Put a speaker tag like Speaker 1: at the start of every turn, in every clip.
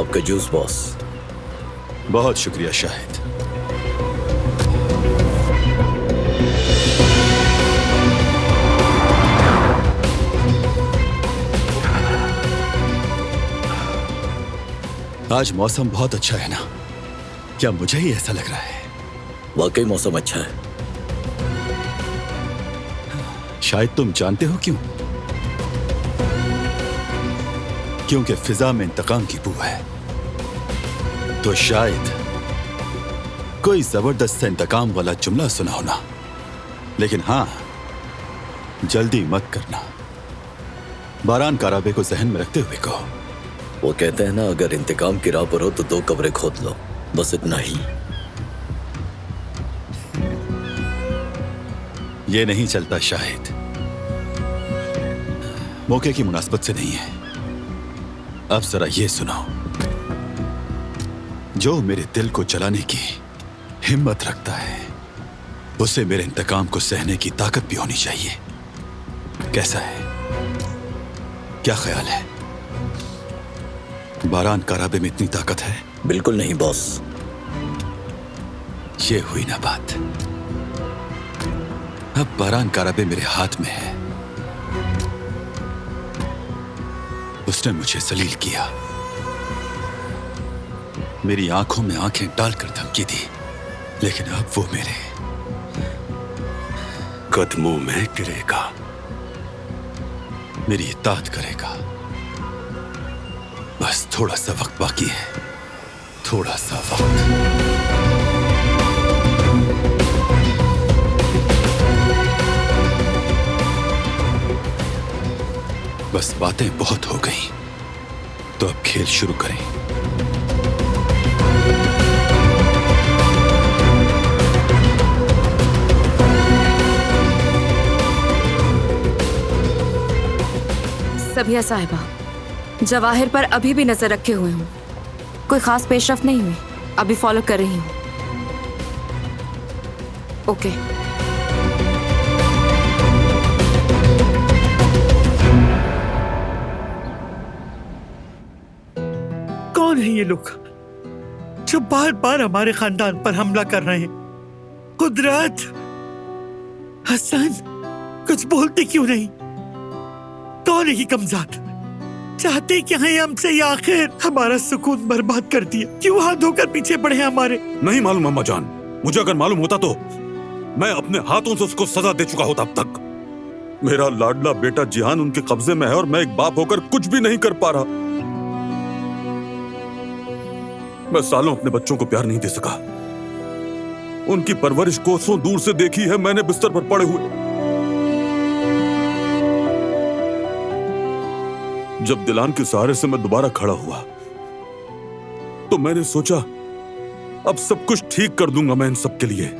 Speaker 1: आपका juice boss.
Speaker 2: बहुत शुक्रिया शाहिद। आज मौसम बहुत अच्छा है ना? क्या मुझे ही ऐसा लग रहा है?
Speaker 1: वाकई मौसम अच्छा है।
Speaker 2: शायद तुम जानते हो क्यों? क्योंकि फिजा में इंतकाम की बू है। तो शायद कोई जबरदस्त इंतकाम वाला जुमला सुना हो ना, लेकिन हां, जल्दी मत करना। बारान काराबे को जहन में रखते हुए कहो।
Speaker 1: वो कहते हैं ना, अगर इंतकाम की राह पर हो तो 2 कब्रें खोद लो, बस इतना ही।
Speaker 2: ये नहीं चलता शाहिद, मौके की मुनासबत से नहीं है। अब जरा ये सुनो, जो मेरे दिल को जलाने की हिम्मत रखता है, उसे मेरे इंतकाम को सहने की ताकत भी होनी चाहिए। कैसा है? क्या ख्याल है? बारान काराबे में इतनी ताकत है?
Speaker 1: बिल्कुल नहीं बॉस।
Speaker 2: ये हुई ना बात। अब बारान काराबे मेरे हाथ में है। उसने मुझे जलील किया, मेरी आंखों में आंखें डालकर धमकी दी, लेकिन अब वो मेरे कदमों में गिरेगा, मेरी इत्ताअत करेगा। बस थोड़ा सा वक्त बाकी है, थोड़ा सा वक्त। बस बातें बहुत हो गई, तो अब खेल शुरू करें।
Speaker 3: सबिया साहिबा, जवाहिर पर अभी भी नजर रखे हुए हूँ। कोई खास पेशरफ नहीं हुई, अभी फॉलो कर रही हूँ। ओके।
Speaker 4: कौन है ये लोग जो बार बार हमारे खानदान पर हमला कर रहे हैं? कुदरत, हसन, कुछ बोलते क्यों नहीं? कौन है ये कमजाद? चाहते क्या है हमसे? या आखिर हमारा सुकून बर्बाद कर दिया? क्यों हाथ धोकर पीछे बढ़े हमारे?
Speaker 5: नहीं मालूम अम्मा जान। मुझे अगर मालूम होता तो मैं अपने हाथों से उसको सजा दे चुका होता अब तक। मेरा लाडला बेटा जिहान उनके कब्जे में है और मैं एक बाप होकर कुछ भी नहीं कर पा रहा। मैं सालों अपने बच्चों को प्यार नहीं दे सका। उनकी परवरिश कोसों दूर से देखी है मैंने बिस्तर पर पड़े हुए। जब दिलान के सहारे से मैं दोबारा खड़ा हुआ तो मैंने सोचा अब सब कुछ ठीक कर दूंगा मैं इन सब के लिए।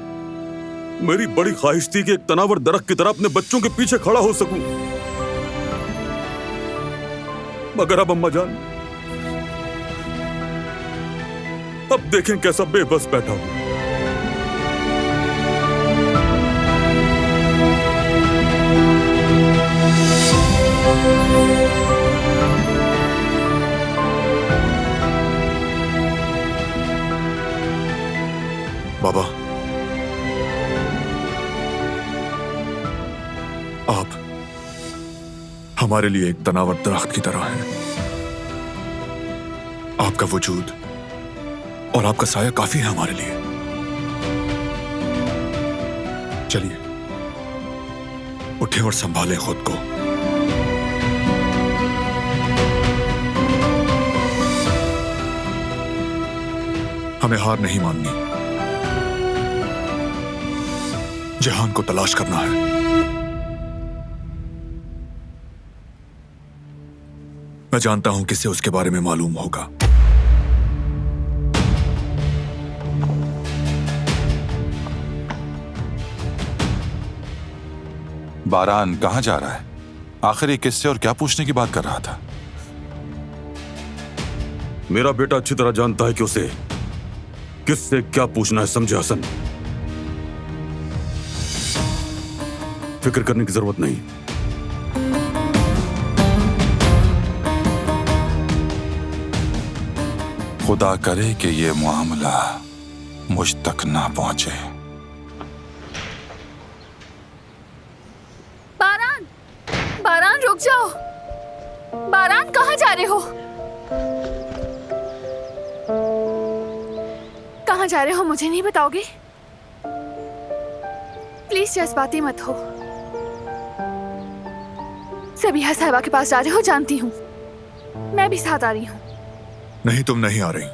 Speaker 5: मेरी बड़ी ख्वाहिश थी कि एक तनावर दरख्त की तरह अपने बच्चों के पीछे खड़ा हो सकूं। मगर अब अम्मा जान, अब देखें कैसा बेबस बैठा हूं।
Speaker 6: बाबा, आप हमारे लिए एक तनावर दरख्त की तरह हैं। आपका वजूद और आपका साया काफी है हमारे लिए। चलिए, उठे और संभालें खुद को। हमें हार नहीं माननी, जहान को तलाश करना है। मैं जानता हूं किसे उसके बारे में मालूम होगा।
Speaker 7: बारान कहां जा रहा है? आखिर ये किससे और क्या पूछने की बात कर रहा था?
Speaker 5: मेरा बेटा अच्छी तरह जानता है कि उसे किससे क्या पूछना है, समझे हसन? फिक्र करने की जरूरत नहीं।
Speaker 7: खुदा करे कि ये मामला मुझ तक ना पहुंचे।
Speaker 3: बारान, बारान रुक जाओ। बारान कहाँ जा रहे हो? कहाँ जा रहे हो मुझे नहीं बताओगे? प्लीज जज्बाती मत हो। सबिहा साहिबा के पास जा रहे हो जानती हूँ। मैं भी साथ आ रही हूँ।
Speaker 6: नहीं, तुम नहीं आ रही।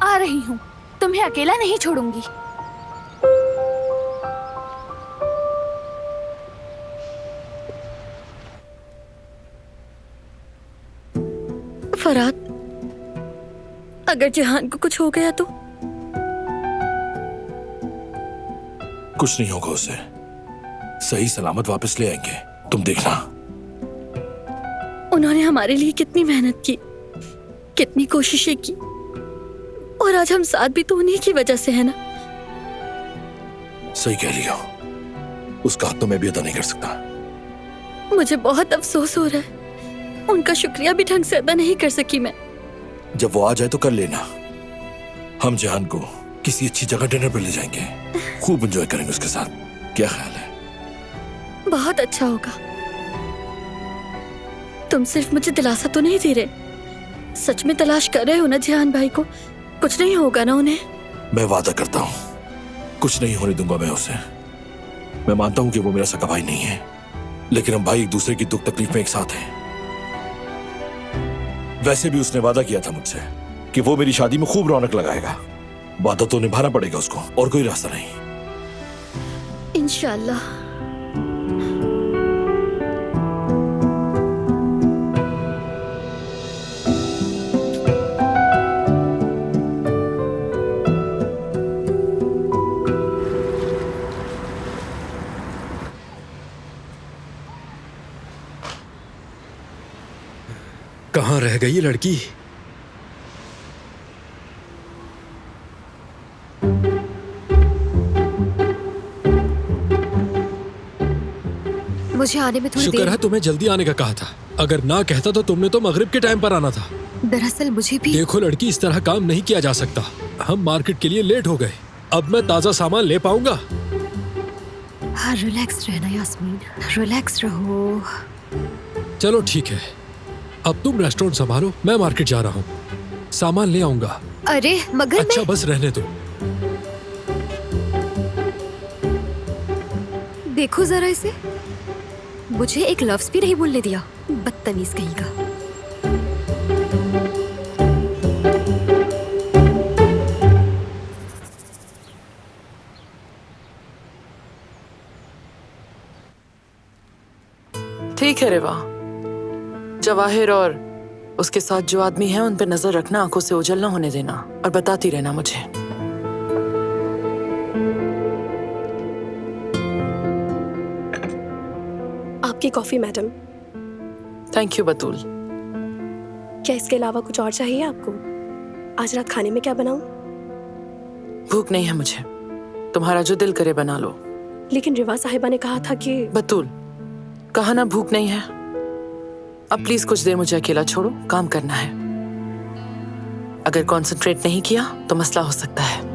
Speaker 3: आ रही हूँ। तुम्हें अकेला नहीं छोड़ूंगी। फराद, अगर जहान को कुछ हो गया तो?
Speaker 8: कुछ नहीं होगा उसे। सही सलामत वापस ले आएंगे, तुम देखना।
Speaker 3: उन्होंने हमारे लिए कितनी मेहनत की, कितनी कोशिशें की, और आज हम साथ भी तो उन्हीं की वजह से है ना।
Speaker 8: सही कह लिया। उसका हक तो मैं भी अदा नहीं कर सकता।
Speaker 3: मुझे बहुत अफसोस हो रहा है। उनका शुक्रिया भी ढंग से अदा नहीं कर सकी मैं।
Speaker 8: जब वो आ जाए तो कर लेना। हम जहान को किसी अच्छी जगह डिनर पर ले जाएंगे। खूब एंजॉय करेंगे उसके साथ। क्या ख्याल है?
Speaker 3: बहुत अच्छा होगा। तुम सिर्फ मुझे दिलासा तो नहीं दे रहे, सच में तलाश कर रहे हो ना जहान भाई को? कुछ नहीं होगा ना उन्हें?
Speaker 8: मैं वादा करता हूँ, कुछ नहीं होने दूंगा मैं उसे। मैं मानता हूँ कि वो मेरा सगा भाई नहीं है, लेकिन हम भाई एक दूसरे की दुख तकलीफ में एक साथ हैं। वैसे भी उसने वादा किया था मुझसे कि वो मेरी शादी में खूब रौनक लगाएगा। वादा तो निभाना पड़ेगा उसको, और कोई रास्ता नहीं।
Speaker 3: इंशाल्लाह।
Speaker 9: कहाँ रह गई ये लड़की?
Speaker 10: मुझे आने में थोड़ी
Speaker 9: शुक्र
Speaker 10: देर।
Speaker 9: है तुम्हें जल्दी आने का कहा था। अगर ना कहता तो तुमने तो मगरिब के टाइम पर आना था।
Speaker 10: दरअसल मुझे भी।
Speaker 9: देखो लड़की, इस तरह काम नहीं किया जा सकता। हम मार्केट के लिए लेट हो गए। अब मैं ताजा सामान ले पाऊंगा?
Speaker 10: हाँ, रिलैक्स रहना यास्मीन, रिलैक्स रहो।
Speaker 9: चलो ठीक है, अब तुम रेस्टोरेंट संभालो, मैं मार्केट जा रहा हूँ। सामान ले आऊंगा।
Speaker 10: अरे मगर
Speaker 9: अच्छा बस रहने दो।
Speaker 10: देखो जरा इसे, मुझे एक लफ्ज भी नहीं बोलने दिया। बदतमीज कहीं का।
Speaker 11: ठीक है रेवा, जवाहिर और उसके साथ जो आदमी है उन पे नजर रखना, आंखों से ओझल ना होने देना, और बताती रहना मुझे।
Speaker 12: आपकी कॉफी मैडम।
Speaker 11: थैंक यू बतूल।
Speaker 12: क्या इसके अलावा कुछ और चाहिए आपको? आज रात खाने में क्या बनाऊं?
Speaker 11: भूख नहीं है मुझे, तुम्हारा जो दिल करे बना लो।
Speaker 12: लेकिन रिवा साहिबा ने कहा था कि।
Speaker 11: बतूल, कहा ना भूख नहीं है। अब प्लीज कुछ देर मुझे अकेला छोड़ो, काम करना है। अगर कंसंट्रेट नहीं किया तो मसला हो सकता है।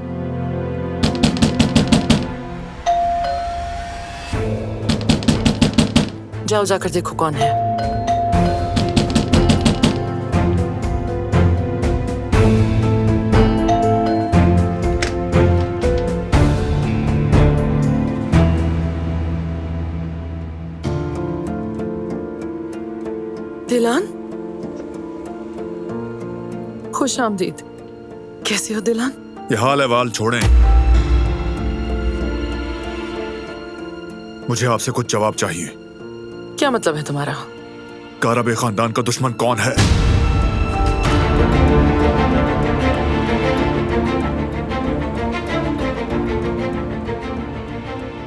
Speaker 11: जाओ, जाकर देखो कौन है। दिलान, खुश आमदीद। कैसे हो दिलान?
Speaker 6: ये हाल अहवाल छोड़ें, मुझे आपसे कुछ जवाब चाहिए।
Speaker 11: क्या मतलब है तुम्हारा?
Speaker 6: कारबे खानदान का दुश्मन कौन है?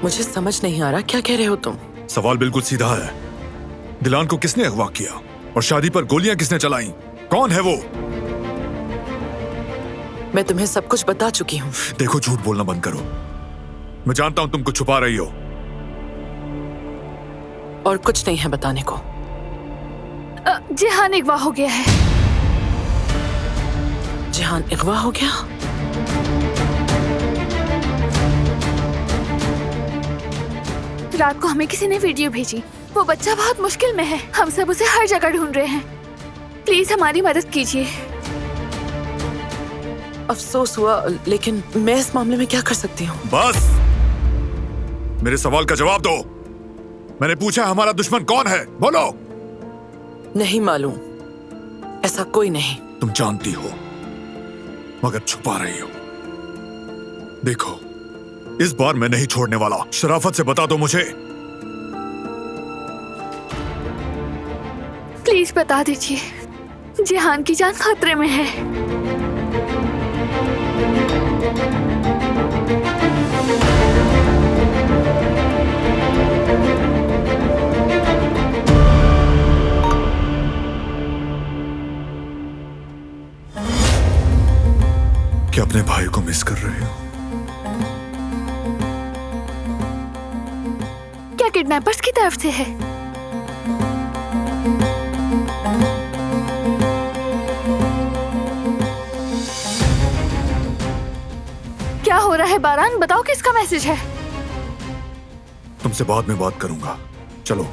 Speaker 11: मुझे समझ नहीं आ रहा, क्या कह रहे हो तुम?
Speaker 6: सवाल बिल्कुल सीधा है। दिलान को किसने अगवा किया और शादी पर गोलियां किसने चलाई? कौन है वो?
Speaker 11: मैं तुम्हें सब कुछ बता चुकी हूँ।
Speaker 6: देखो, झूठ बोलना बंद करो। मैं जानता हूं तुम कुछ छुपा रही हो।
Speaker 11: और कुछ नहीं है बताने को।
Speaker 10: जिहान अगवा हो गया है।
Speaker 11: जिहान अगवा हो गया?
Speaker 10: रात को हमें किसी ने वीडियो भेजी। वो बच्चा बहुत मुश्किल में है। हम सब उसे हर जगह ढूंढ रहे हैं। प्लीज हमारी मदद कीजिए।
Speaker 11: अफसोस हुआ, लेकिन मैं इस मामले में क्या कर सकती हूँ?
Speaker 6: बस मेरे सवाल का जवाब दो। मैंने पूछा हमारा दुश्मन कौन है, बोलो।
Speaker 11: नहीं मालूम, ऐसा कोई नहीं।
Speaker 6: तुम जानती हो मगर छुपा रही हो। देखो, इस बार मैं नहीं छोड़ने वाला। शराफत से बता दो मुझे।
Speaker 10: प्लीज बता दीजिए। जिहान की जान खतरे में है।
Speaker 6: क्या अपने भाई को मिस कर रहे हो?
Speaker 10: क्या किडनैपर्स की तरफ से है? क्या हो रहा है बारान? बताओ किसका मैसेज है?
Speaker 6: तुमसे बाद में बात करूंगा, चलो।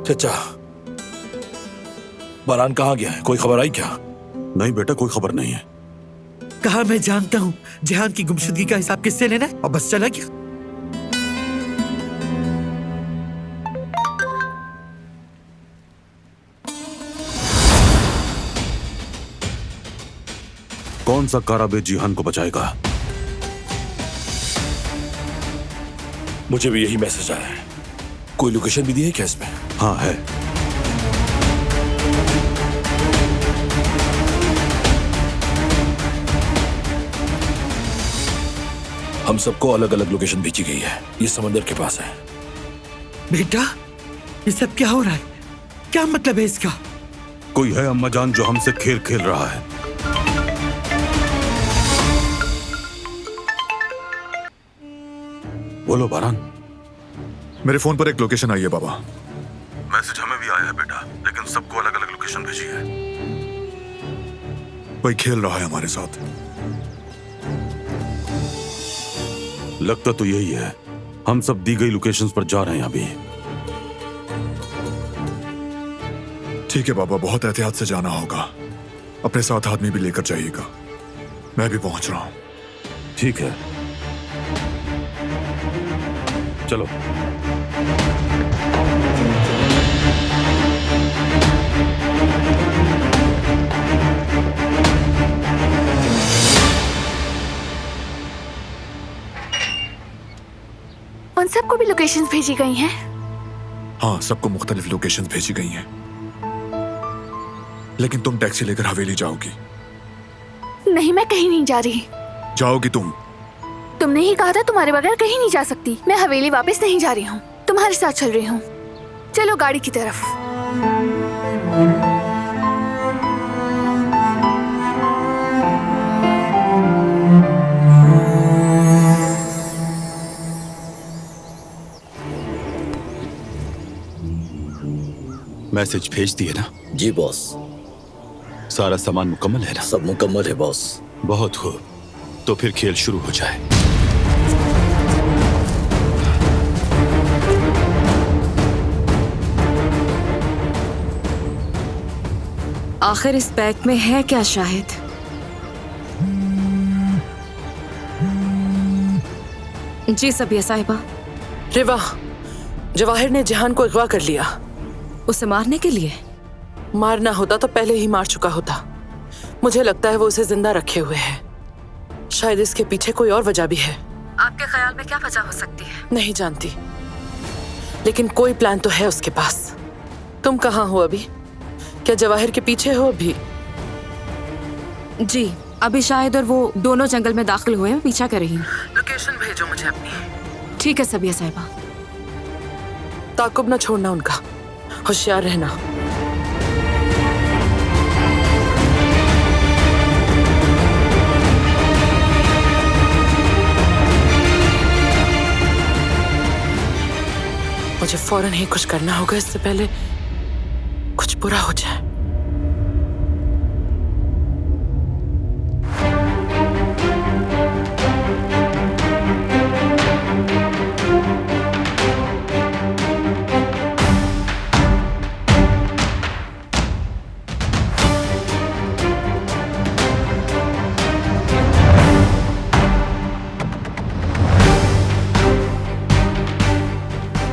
Speaker 8: चचा, बारान कहाँ गया है? कोई खबर आई क्या?
Speaker 5: नहीं बेटा, कोई खबर नहीं है।
Speaker 4: कहा मैं जानता हूँ। जिहान की गुमशुदगी का हिसाब किससे लेना है और बस चला गया।
Speaker 5: कौन सा काराबे जिहान को बचाएगा?
Speaker 8: मुझे भी यही मैसेज आया है। कोई लोकेशन भी दी है क्या इसमें?
Speaker 5: हाँ है।
Speaker 8: हम सबको अलग अलग लोकेशन भेजी गई है। ये समंदर के पास है।
Speaker 4: बेटा, ये सब क्या हो रहा है? क्या मतलब है इसका?
Speaker 5: कोई है अम्मा जान जो हमसे खेल खेल रहा है। बोलो बारान।
Speaker 6: मेरे फोन पर एक लोकेशन आई है बाबा।
Speaker 5: मैसेज हमें भी आया है बेटा, लेकिन सबको अलग अलग लोकेशन भेजी है।
Speaker 6: कोई खेल रहा है हमारे साथ।
Speaker 5: लगता तो यही है। हम सब दी गई लोकेशंस पर जा रहे हैं अभी।
Speaker 6: ठीक है बाबा, बहुत एहतियात से जाना होगा। अपने साथ आदमी भी लेकर जाइएगा। मैं भी पहुंच रहा हूं।
Speaker 5: ठीक है, चलो।
Speaker 10: उन सबको भी लोकेशंस भेजी गई हैं?
Speaker 6: हाँ, सबको मुख्तलिफ लोकेशंस भेजी गई हैं। लेकिन तुम टैक्सी लेकर हवेली जाओगी?
Speaker 10: नहीं, मैं कहीं नहीं जा रही।
Speaker 6: जाओगी तुम,
Speaker 10: तुमने ही कहा था तुम्हारे बगैर कहीं नहीं जा सकती। मैं हवेली वापस नहीं जा रही हूँ, तुम्हारे साथ चल रही हूँ। चलो गाड़ी की तरफ।
Speaker 2: मैसेज भेज दिए ना?
Speaker 1: जी बॉस।
Speaker 2: सारा सामान मुकम्मल है ना?
Speaker 1: सब मुकम्मल है बॉस।
Speaker 2: बहुत खूब, तो फिर खेल शुरू हो जाए।
Speaker 3: आखिर इस बैग में है क्या शाहिद? जी सबिया साहिबा।
Speaker 11: रिवा, जवाहिर ने जहान को अगवा कर लिया।
Speaker 3: उसे मारने के लिए?
Speaker 11: मारना होता तो पहले ही मार चुका होता। मुझे लगता है वो उसे जिंदा रखे हुए है। शायद इसके पीछे कोई और वजह भी है।
Speaker 3: आपके ख्याल में क्या वजह हो सकती है?
Speaker 11: नहीं जानती, लेकिन कोई प्लान तो है उसके पास। तुम कहाँ हो अभी? क्या जवाहिर के पीछे हो अभी?
Speaker 3: जी, अभी शाहिद और वो दोनों जंगल में दाखिल हुए हैं, पीछा कर रही हूँ।
Speaker 11: लोकेशन भेजो मुझे अपनी।
Speaker 3: ठीक है सबिया साहिबा।
Speaker 11: ताकुब न छोड़ना उनका, होशियार रहना। मुझे फौरन ही कुछ करना होगा, इससे पहले कुछ बुरा हो जाए।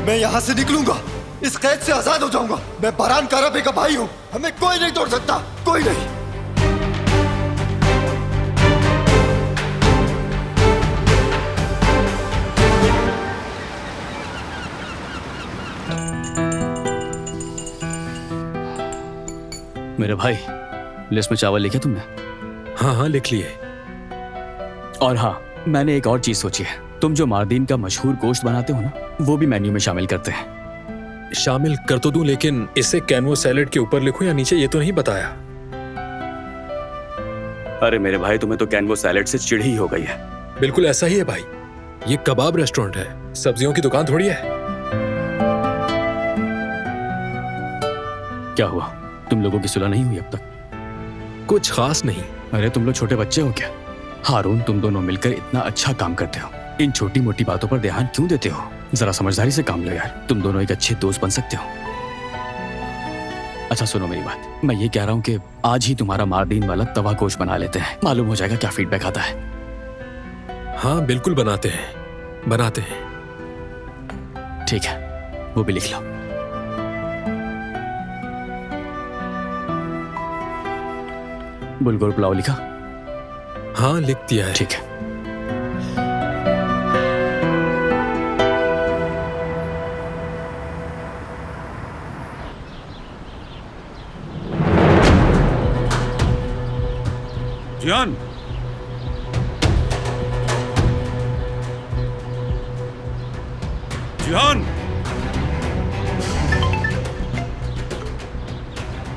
Speaker 13: मैं यहाँ से निकलूंगा, इस कैद से आजाद हो जाऊंगा। मैं बरान काराबे का भाई हूँ, हमें कोई नहीं तोड़ सकता, कोई नहीं।
Speaker 14: मेरे भाई, लिस्ट में चावल लिखे तुमने?
Speaker 9: हाँ हाँ लिख लिए।
Speaker 14: और हाँ, मैंने एक और चीज सोची है। तुम जो मार्दीन का मशहूर गोश्त बनाते हो ना, वो भी मेन्यू में शामिल करते हैं।
Speaker 9: शामिल कर तो दूं, लेकिन इसे कैनवो सैलेड के ऊपर लिखूं या नीचे, ये तो नहीं बताया।
Speaker 14: अरे मेरे भाई, तुम्हें तो कैनवो सैलेड से चिढ़ ही हो गई है।
Speaker 9: बिल्कुल ऐसा ही है भाई, ये कबाब रेस्टोरेंट है, सब्जियों की दुकान थोड़ी है।
Speaker 14: क्या हुआ, तुम लोगों की सुलह नहीं हुई अब तक?
Speaker 9: कुछ खास नहीं।
Speaker 14: अरे तुम लोग छोटे बच्चे हो क्या? हारून, तुम दोनों मिलकर इतना अच्छा काम करते हो, इन छोटी मोटी बातों पर ध्यान क्यों देते हो? जरा समझदारी से काम लो यार, तुम दोनों एक अच्छे दोस्त बन सकते हो। अच्छा सुनो मेरी बात, मैं ये कह रहा हूँ कि आज ही तुम्हारा मार्दीन वाला तवा गोश्त बना लेते हैं, मालूम हो जाएगा क्या फीडबैक आता है।
Speaker 9: हाँ बिल्कुल बनाते हैं, बनाते हैं।
Speaker 14: ठीक है, वो भी लिख लो। बुलगुर पुलाव लिखा?
Speaker 9: हाँ लिख दिया है।
Speaker 14: ठीक है।
Speaker 5: जियान, जियान,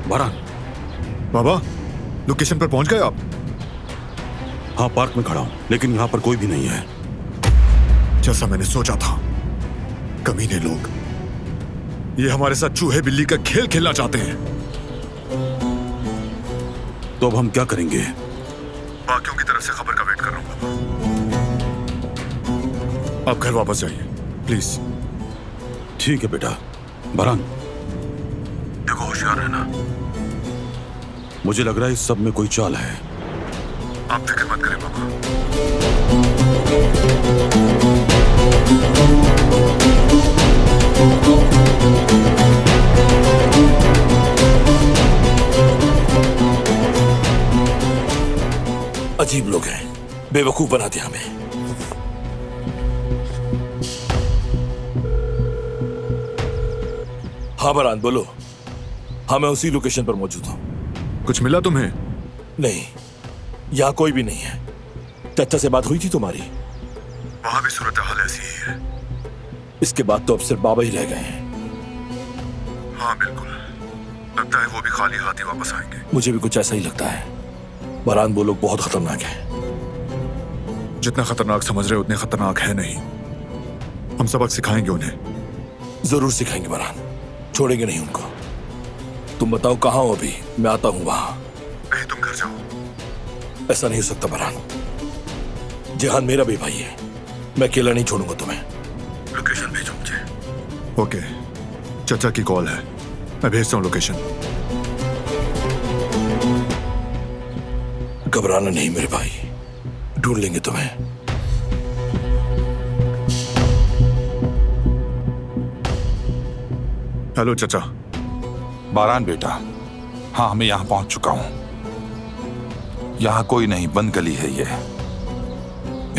Speaker 5: बरान।
Speaker 6: बाबा, लोकेशन पर पहुंच गए आप?
Speaker 5: हाँ, पार्क में खड़ा हूं, लेकिन यहाँ पर कोई भी नहीं है।
Speaker 6: जैसा मैंने सोचा था, कमीने लोग ये हमारे साथ चूहे बिल्ली का खेल खेलना चाहते हैं।
Speaker 5: तो अब हम क्या करेंगे?
Speaker 6: बाकियों की तरफ से खबर का वेट कर रहा हूं बाबा। आप घर वापस जाइए प्लीज।
Speaker 5: ठीक है बेटा। बरान, देखो होशियार रहना। मुझे लग रहा है इस सब में कोई चाल है।
Speaker 6: आप फिक्र मत करें बाबा।
Speaker 8: अजीब लोग हैं, बेवकूफ बनाते हमें। हाँ बरान बोलो। हाँ मैं उसी लोकेशन पर मौजूद हूँ।
Speaker 6: कुछ मिला तुम्हें?
Speaker 8: नहीं, यहाँ कोई भी नहीं है। चाचा से बात हुई थी तुम्हारी?
Speaker 6: वहां भी सूरत हाल ऐसी ही है।
Speaker 8: इसके बाद तो अब सिर्फ बाबा ही रह गए हैं।
Speaker 6: हाँ बिल्कुल, लगता है वो भी खाली हाथ ही वापस आएंगे।
Speaker 8: मुझे भी कुछ ऐसा ही लगता है। बरहान, वो लोग बहुत खतरनाक हैं।
Speaker 6: जितना खतरनाक समझ रहे उतने खतरनाक है नहीं। हम सबक सिखाएंगे उन्हें।
Speaker 8: जरूर सिखाएंगे बरहान, छोड़ेंगे नहीं उनको। तुम बताओ कहाँ हो अभी, मैं आता हूँ वहां।
Speaker 6: नहीं, तुम घर जाओ।
Speaker 8: ऐसा नहीं हो सकता बरहान। जिहान मेरा भी भाई है, मैं अकेला नहीं छोड़ूंगा तुम्हें।
Speaker 6: लोकेशन भेजो मुझे। ओके, चाचा की कॉल है, मैं भेजता हूँ लोकेशन।
Speaker 8: घबराना नहीं मेरे भाई, ढूंढ लेंगे तुम्हें।
Speaker 6: हेलो चाचा।
Speaker 7: बारान बेटा, हाँ मैं यहाँ पहुंच चुका हूं। यहाँ कोई नहीं, बंद गली है ये,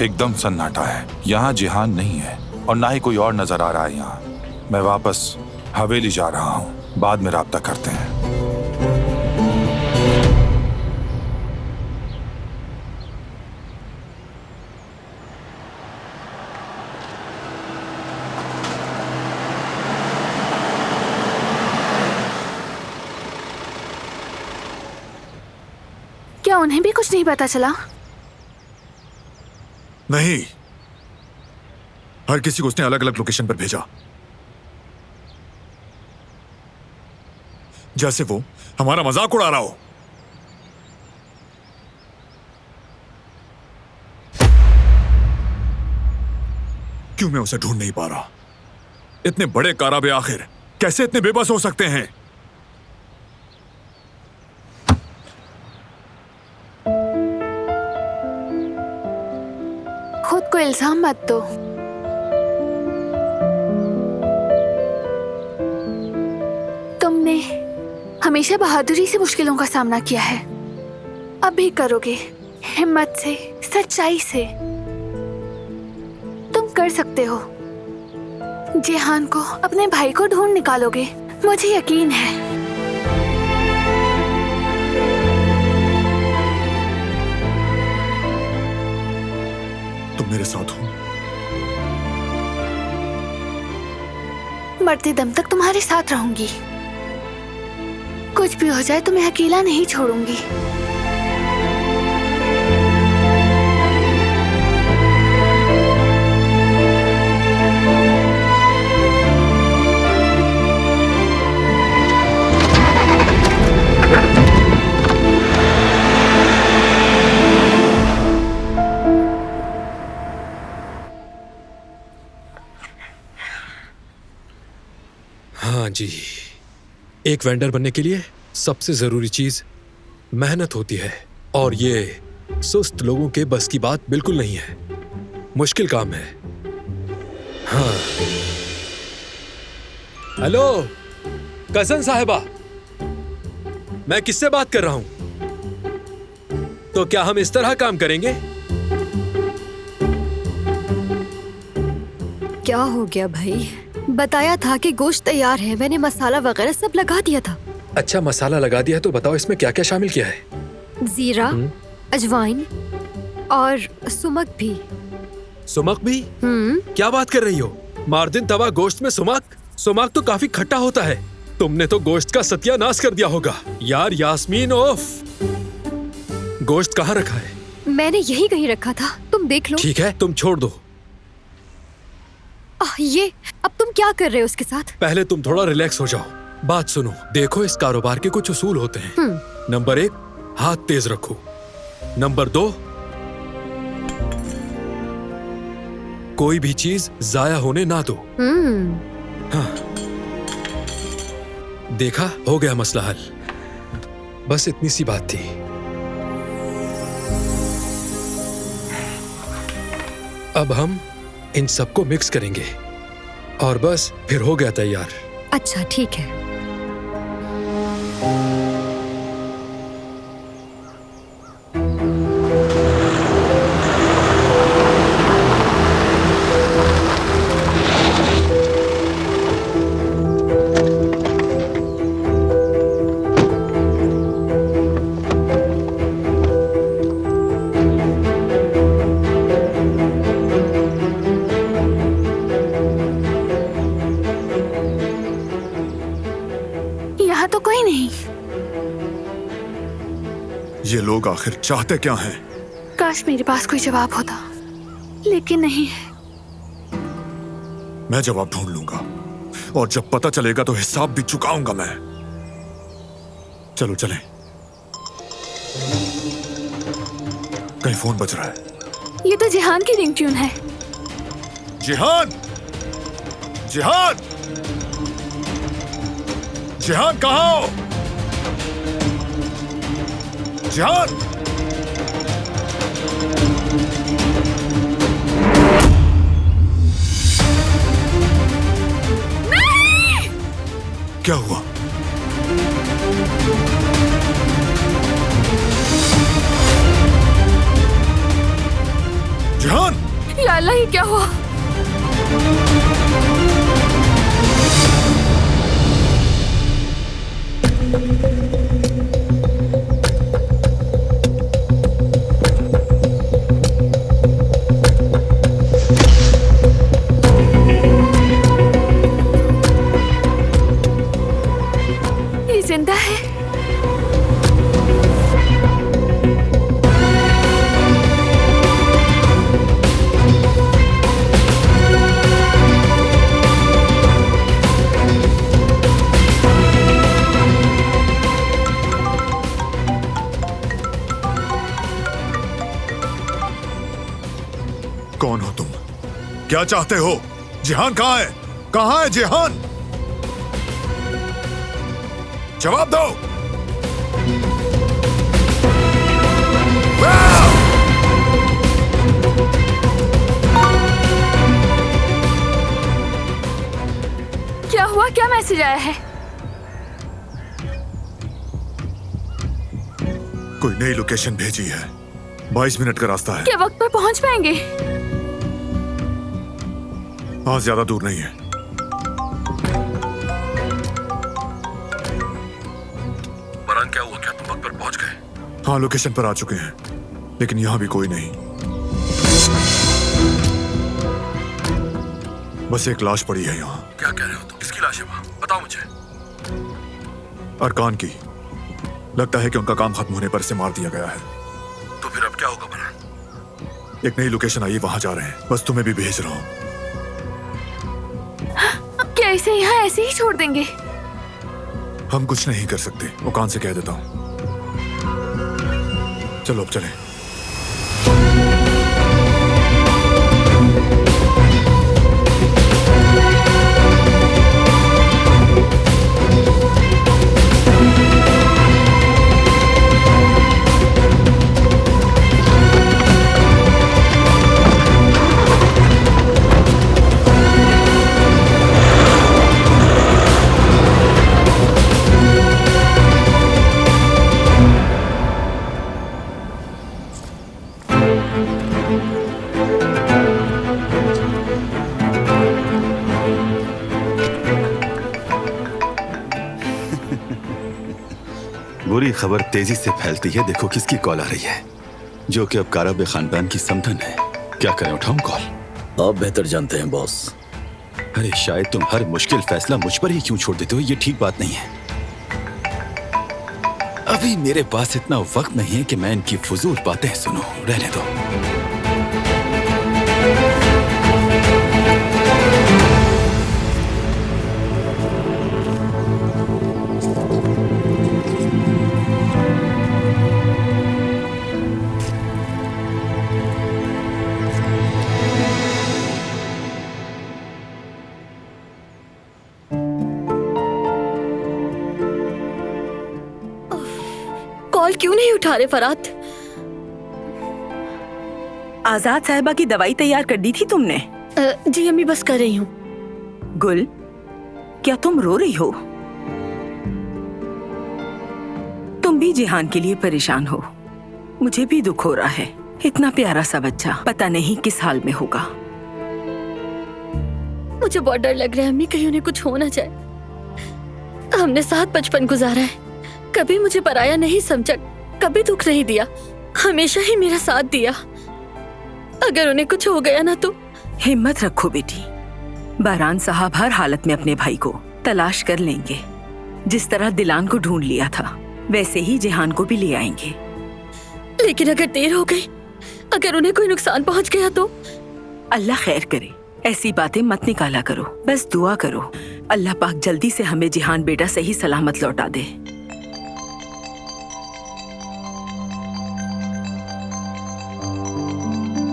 Speaker 7: एकदम सन्नाटा है। यहाँ जिहान नहीं है और ना ही कोई और नजर आ रहा है यहाँ। मैं वापस हवेली जा रहा हूँ, बाद में राब्ता करते हैं।
Speaker 10: क्या उन्हें भी कुछ नहीं पता चला?
Speaker 6: नहीं, हर किसी को उसने अलग अलग लोकेशन पर भेजा, जैसे वो हमारा मजाक उड़ा रहा हो। क्यों मैं उसे ढूंढ नहीं पा रहा? इतने बड़े काराबे आखिर कैसे इतने बेबस हो सकते हैं?
Speaker 10: खुद को इल्जाम मत दो। तुमने हमेशा बहादुरी से मुश्किलों का सामना किया है, अब भी करोगे, हिम्मत से, सच्चाई से। तुम कर सकते हो। जिहान को, अपने भाई को ढूंढ निकालोगे, मुझे यकीन है।
Speaker 6: तुम मेरे साथ हो।
Speaker 10: मरते दम तक तुम्हारे साथ रहूंगी। कुछ भी हो जाए तो मैं अकेला नहीं छोड़ूंगी।
Speaker 9: हाँ जी, एक वेंडर बनने के लिए सबसे जरूरी चीज मेहनत होती है, और ये सुस्त लोगों के बस की बात बिल्कुल नहीं है। मुश्किल काम है। हाँ, हेलो कजन साहिबा, मैं किससे बात कर रहा हूं? तो क्या हम इस तरह काम करेंगे?
Speaker 12: क्या हो गया भाई? बताया था कि गोश्त तैयार है, मैंने मसाला वगैरह सब लगा दिया था।
Speaker 9: अच्छा, मसाला लगा दिया तो बताओ इसमें क्या क्या शामिल किया है?
Speaker 12: जीरा, अजवाइन और सुमक भी।
Speaker 9: सुमक भी? क्या बात कर रही हो? मार्दिन तवा गोश्त में सुमक? सुमक तो काफी खट्टा होता है। तुमने तो गोश्त का सत्यानाश कर दिया होगा। यार यास्मीन, ओफ! गोश्त कहाँ रखा है?
Speaker 12: मैंने यही कहीं रखा था, तुम देख लो।
Speaker 9: ठीक है, तुम छोड़ दो।
Speaker 12: ये अब तुम क्या कर रहे हो उसके साथ?
Speaker 9: पहले तुम थोड़ा रिलैक्स हो जाओ। बात सुनो, देखो इस कारोबार के कुछ उसूल होते हैं। नंबर 1, हाथ तेज रखो। नंबर 2, कोई भी चीज जाया होने ना दो। हाँ, देखा, हो गया मसला हल। बस इतनी सी बात थी। अब हम इन सबको मिक्स करेंगे और बस फिर हो गया तैयार।
Speaker 12: अच्छा ठीक है।
Speaker 6: लोग आखिर चाहते क्या हैं?
Speaker 10: काश मेरे पास कोई जवाब होता, लेकिन नहीं है।
Speaker 6: मैं जवाब ढूंढ लूंगा और जब पता चलेगा तो हिसाब भी चुकाऊंगा मैं। चलो चलें। कहीं फोन बज रहा है।
Speaker 10: ये तो जिहान की रिंगट्यून है।
Speaker 6: जिहान! जिहान! जिहान कहाँ हो? जिहान! क्या हुआ? जिहान!
Speaker 10: या अल्लाह, ये क्या हुआ? ये जिंदा है?
Speaker 6: कौन हो तुम? क्या चाहते हो? जिहान कहाँ है? कहाँ है जिहान? जवाब दो।
Speaker 10: क्या हुआ? क्या मैसेज आया है?
Speaker 6: कोई नई लोकेशन भेजी है। 22 मिनट का रास्ता है।
Speaker 10: क्या वक्त पर पहुंच पाएंगे?
Speaker 6: हाँ, ज्यादा दूर नहीं है।
Speaker 8: बरान, क्या हुआ? क्या तुम वक्त पर पहुंच गए?
Speaker 6: हाँ, लोकेशन पर आ चुके हैं, लेकिन यहां भी कोई नहीं। बस एक लाश पड़ी है यहाँ।
Speaker 8: क्या कह रहे हो तुम? किसकी लाश है वहां? बताओ मुझे।
Speaker 6: अरकान की। लगता है कि उनका काम खत्म होने पर से मार दिया गया है।
Speaker 8: तो फिर अब क्या होगा बरान?
Speaker 6: एक नई लोकेशन आई, वहां जा रहे हैं। बस तुम्हें भी भेज रहा हूँ।
Speaker 10: क्या इसे यहाँ ऐसे ही छोड़ देंगे?
Speaker 6: हम कुछ नहीं कर सकते, ओकान से कह देता हूँ। चलो अब चलें।
Speaker 2: बुरी खबर तेजी से फैलती है। देखो किसकी कॉल आ रही है, जो कि अब कारब खानदान की समधन है। क्या करें, उठाऊं कॉल?
Speaker 1: आप बेहतर जानते हैं बॉस।
Speaker 2: अरे शायद तुम हर मुश्किल फैसला मुझ पर ही क्यों छोड़ देते हो? ये ठीक बात नहीं है। अभी मेरे पास इतना वक्त नहीं है कि मैं इनकी फजूल बातें सुनूं। रहने दो।
Speaker 12: कॉल क्यों नहीं उठा रहे फरात?
Speaker 15: आजाद साहिबा की दवाई तैयार कर दी थी तुमने?
Speaker 12: जी अम्मी, बस कर रही हूँ।
Speaker 15: गुल, क्या तुम रो रही हो? तुम भी जिहान के लिए परेशान हो। मुझे भी दुख हो रहा है। इतना प्यारा सा बच्चा पता नहीं किस हाल में होगा।
Speaker 12: मुझे बहुत डर लग रहा है अम्मी, कहीं उन्हें कुछ हो ना जाए। हमने साथ बचपन गुजारा है, कभी मुझे पराया नहीं समझा, कभी दुख नहीं दिया, हमेशा ही मेरा साथ दिया। अगर उन्हें कुछ हो गया ना तो।
Speaker 15: हिम्मत रखो बेटी, बारान साहब हर हालत में अपने भाई को तलाश कर लेंगे। जिस तरह दिलान को ढूंढ लिया था वैसे ही जिहान को भी ले आएंगे।
Speaker 12: लेकिन अगर देर हो गई, अगर उन्हें कोई नुकसान पहुंच गया तो?
Speaker 15: अल्लाह खैर करे, ऐसी बातें मत निकाला करो, बस दुआ करो अल्लाह पाक जल्दी से हमें जिहान बेटा सही सलामत लौटा दे।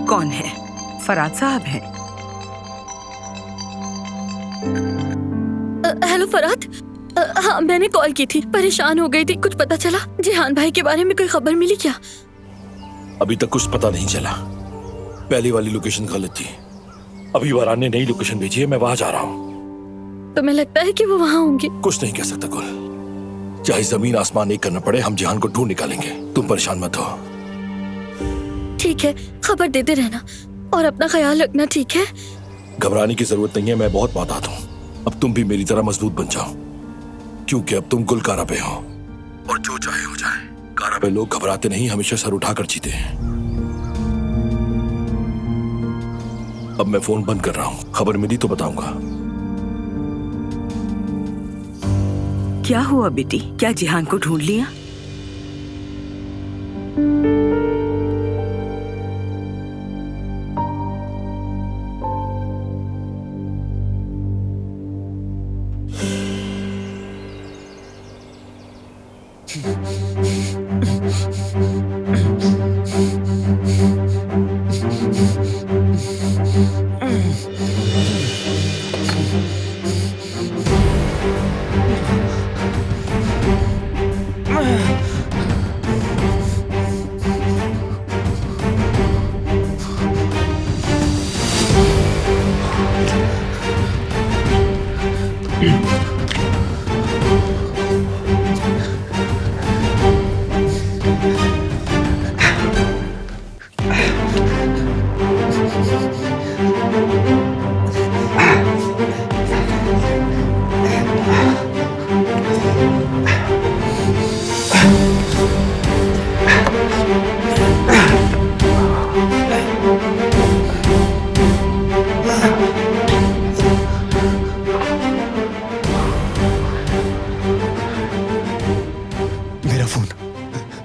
Speaker 15: कौन है? फराद साहब हैं।
Speaker 12: हेलो फराद। हाँ, मैंने कॉल की थी, परेशान हो गई थी। कुछ पता चला? जिहान भाई के बारे में कोई खबर मिली क्या?
Speaker 8: अभी तक कुछ पता नहीं चला। पहली वाली लोकेशन गलत थी। अभी बारान ने नई लोकेशन भेजी है, मैं वहां जा रहा हूँ।
Speaker 12: तुम्हें लगता है कि वो वहाँ होंगे?
Speaker 8: कुछ नहीं कह सकता कुल। चाहे जमीन आसमान एक करना पड़े, हम जिहान को ढूंढ निकालेंगे। तुम परेशान मत हो।
Speaker 12: ठीक है, खबर देते रहना और अपना ख्याल रखना, ठीक है?
Speaker 8: घबराने की जरूरत नहीं है, मैं बहुत मोहतात हूँ। अब तुम भी मेरी तरह मजबूत बन जाओ, क्योंकि अब तुम गुलकारा पे हो। और जो चाहे हो जाए, कारा पे लोग घबराते नहीं, हमेशा सर उठाकर जीते हैं। अब मैं फोन बंद कर रहा हूँ, खबर मिली तो बताऊंगा।
Speaker 15: क्या हुआ बेटी, क्या जिहान को ढूंढ लिया?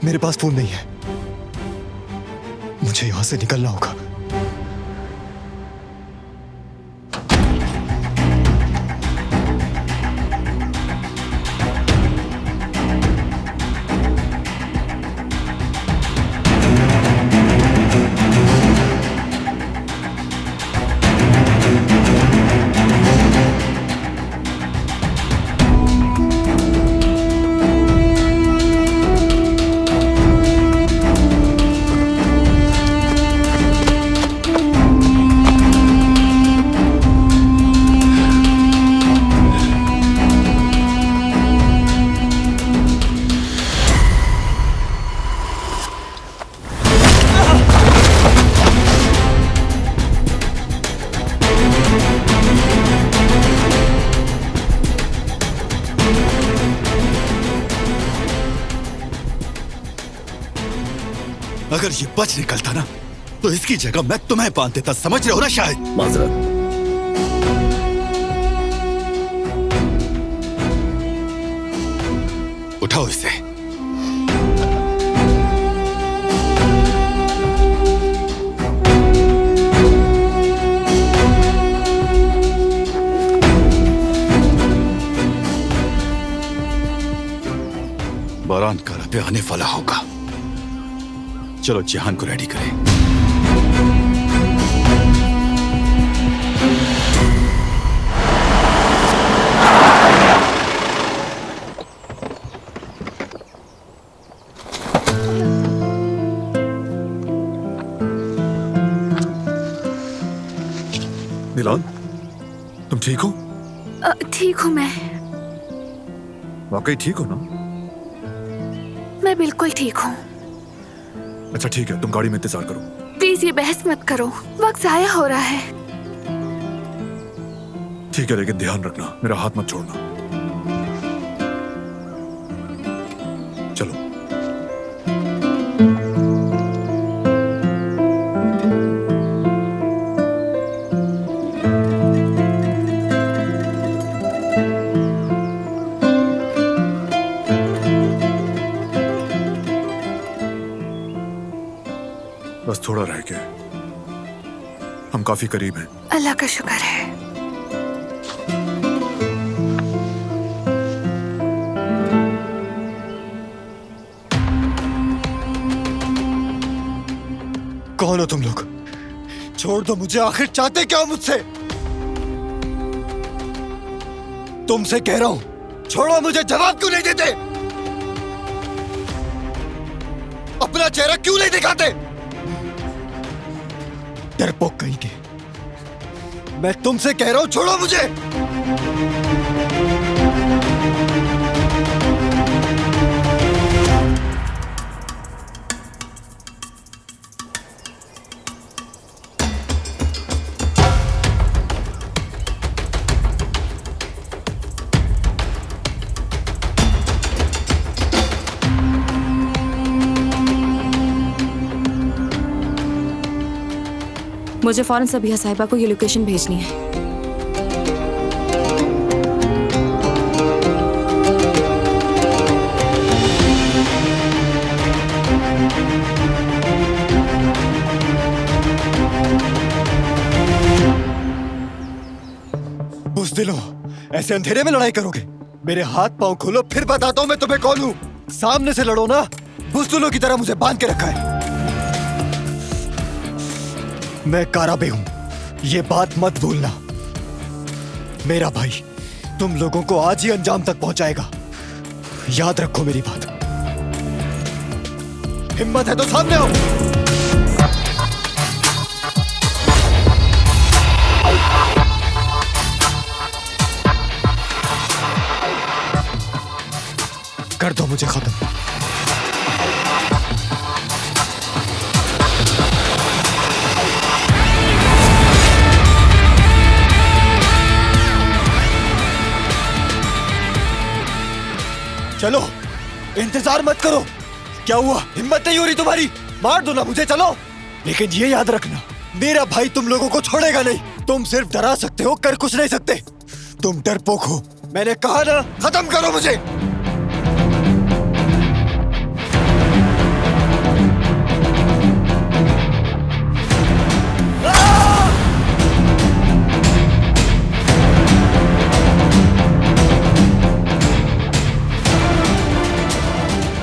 Speaker 13: मेरे पास फोन नहीं है, मुझे यहां से निकलना होगा।
Speaker 2: अगर ये बच निकलता ना, तो इसकी जगह मैं तुम्हें बांध देता, समझ रहे हो ना? शायद
Speaker 1: माजरत।
Speaker 2: उठाओ इसे। बारान कारा पे आने वाला होगा। चलो जिहान को रेडी करें।
Speaker 6: नीलान, तुम ठीक हो?
Speaker 10: ठीक हूँ मैं।
Speaker 6: वाकई ठीक हो ना?
Speaker 10: मैं बिल्कुल ठीक हूँ।
Speaker 6: अच्छा ठीक है, तुम गाड़ी में इंतजार करो।
Speaker 10: प्लीज ये बहस मत करो, वक्त जाया हो रहा है।
Speaker 6: ठीक है, लेकिन ध्यान रखना, मेरा हाथ मत छोड़ना। चलो। थोड़ा रह गया, हम काफी करीब हैं।
Speaker 10: अल्लाह का शुक्र है।
Speaker 13: कौन हो तुम लोग? छोड़ दो मुझे, आखिर चाहते क्या हो मुझसे? तुमसे कह रहा हूं, छोड़ो मुझे। जवाब क्यों नहीं देते? अपना चेहरा क्यों नहीं दिखाते? डरपोक कहीं के। मैं तुमसे कह रहा हूं, छोड़ो मुझे।
Speaker 3: मुझे फौरन सबिया साहिबा को ये लोकेशन भेजनी है।
Speaker 13: बुज़दिलों, ऐसे अंधेरे में लड़ाई करोगे? मेरे हाथ पांव खोलो, फिर बताता हूं मैं तुम्हें कौन हूं। सामने से लड़ो ना। बुज़दिलों की तरह मुझे बांध के रखा है। मैं काराबे हूं, ये बात मत भूलना। मेरा भाई तुम लोगों को आज ही अंजाम तक पहुंचाएगा, याद रखो मेरी बात। हिम्मत है तो सामने आओ। कर दो मुझे खत्म। चलो, इंतजार मत करो। क्या हुआ? हिम्मत नहीं हो रही तुम्हारी? मार दो ना मुझे, चलो। लेकिन ये याद रखना, मेरा भाई तुम लोगों को छोड़ेगा नहीं। तुम सिर्फ डरा सकते हो, कर कुछ नहीं सकते। तुम डरपोक हो। मैंने कहा ना, खत्म करो मुझे।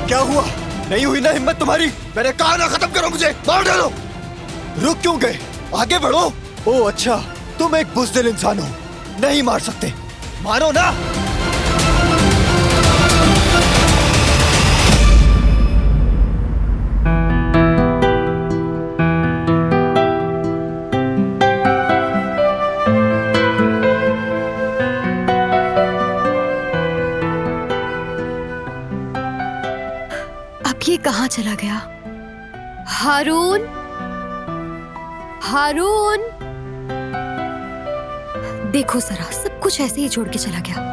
Speaker 13: क्या हुआ? नहीं हुई ना हिम्मत तुम्हारी? मैंने कहा ना, खत्म करो मुझे, मार डालो। रुक क्यों गए? आगे बढ़ो। ओ अच्छा, तुम एक बुज़दिल इंसान हो, नहीं मार सकते। मारो ना।
Speaker 12: ये कहाँ चला गया? हारून, हारून, देखो जरा, सब कुछ ऐसे ही छोड़ के चला गया।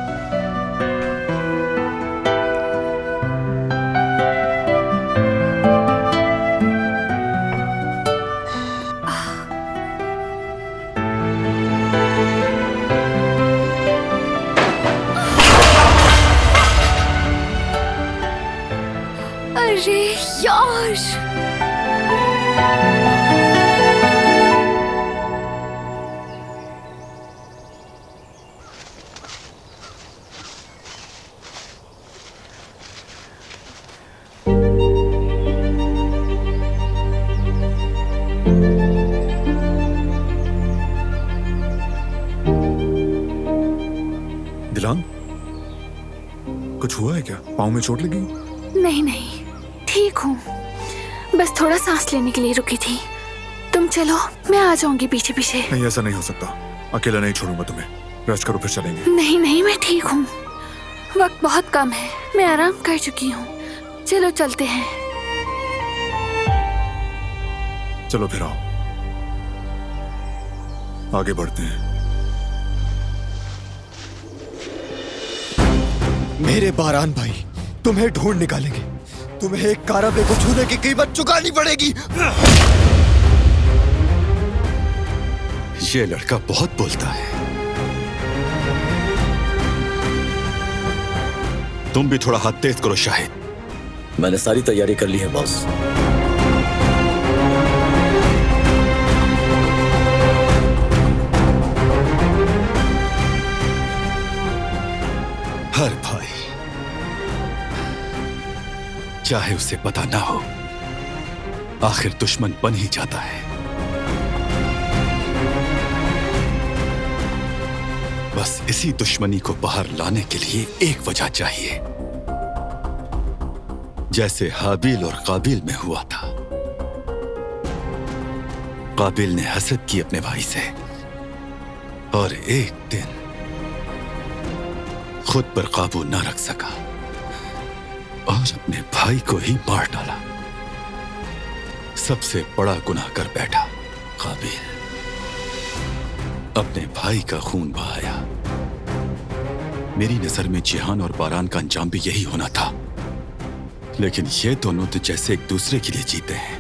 Speaker 12: अरे यार,
Speaker 6: दिलान, कुछ हुआ है क्या? पाँव में चोट लगी?
Speaker 10: नहीं नहीं, ठीक हूँ। बस थोड़ा सांस लेने के लिए रुकी थी। तुम चलो, मैं आ जाऊंगी पीछे पीछे।
Speaker 6: नहीं, ऐसा नहीं हो सकता। अकेला नहीं छोड़ूंगा तुम्हें। रेस्ट करो, फिर चलेंगे।
Speaker 10: नहीं नहीं, मैं ठीक हूँ। वक्त बहुत कम है, मैं आराम कर चुकी हूँ। चलो चलते हैं।
Speaker 6: चलो फिर आओ, आगे बढ़ते हैं।
Speaker 13: मेरे बारान भाई तुम्हें ढूंढ निकालेंगे। तुम्हें एक काराबे को छूने की कीमत चुकानी पड़ेगी।
Speaker 2: ये लड़का बहुत बोलता है। तुम भी थोड़ा हाथ तेज करो शाहिद।
Speaker 1: मैंने सारी तैयारी कर ली है बॉस।
Speaker 2: चाहे उसे पता ना हो, आखिर दुश्मन बन ही जाता है। बस इसी दुश्मनी को बाहर लाने के लिए एक वजह चाहिए, जैसे हाबिल और काबिल में हुआ था। काबिल ने हसद की अपने भाई से और एक दिन खुद पर काबू ना रख सका और अपने भाई को ही मार डाला। सबसे बड़ा गुनाह कर बैठा काबिल, अपने भाई का खून बहाया। मेरी नजर में जिहान और बारान का अंजाम भी यही होना था, लेकिन ये दोनों तो जैसे एक दूसरे के लिए जीते हैं।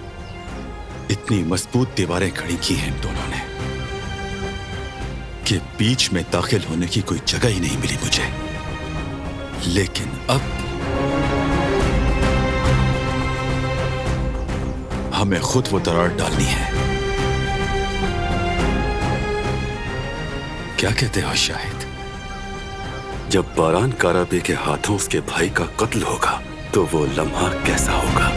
Speaker 2: इतनी मजबूत दीवारें खड़ी की हैं इन दोनों ने कि बीच में दाखिल होने की कोई जगह ही नहीं मिली मुझे। लेकिन अब हमें खुद वो दरार डालनी है। क्या कहते हो शाहिद?
Speaker 16: जब बारान काराबे के हाथों उसके भाई का कत्ल होगा तो वो लम्हा कैसा होगा?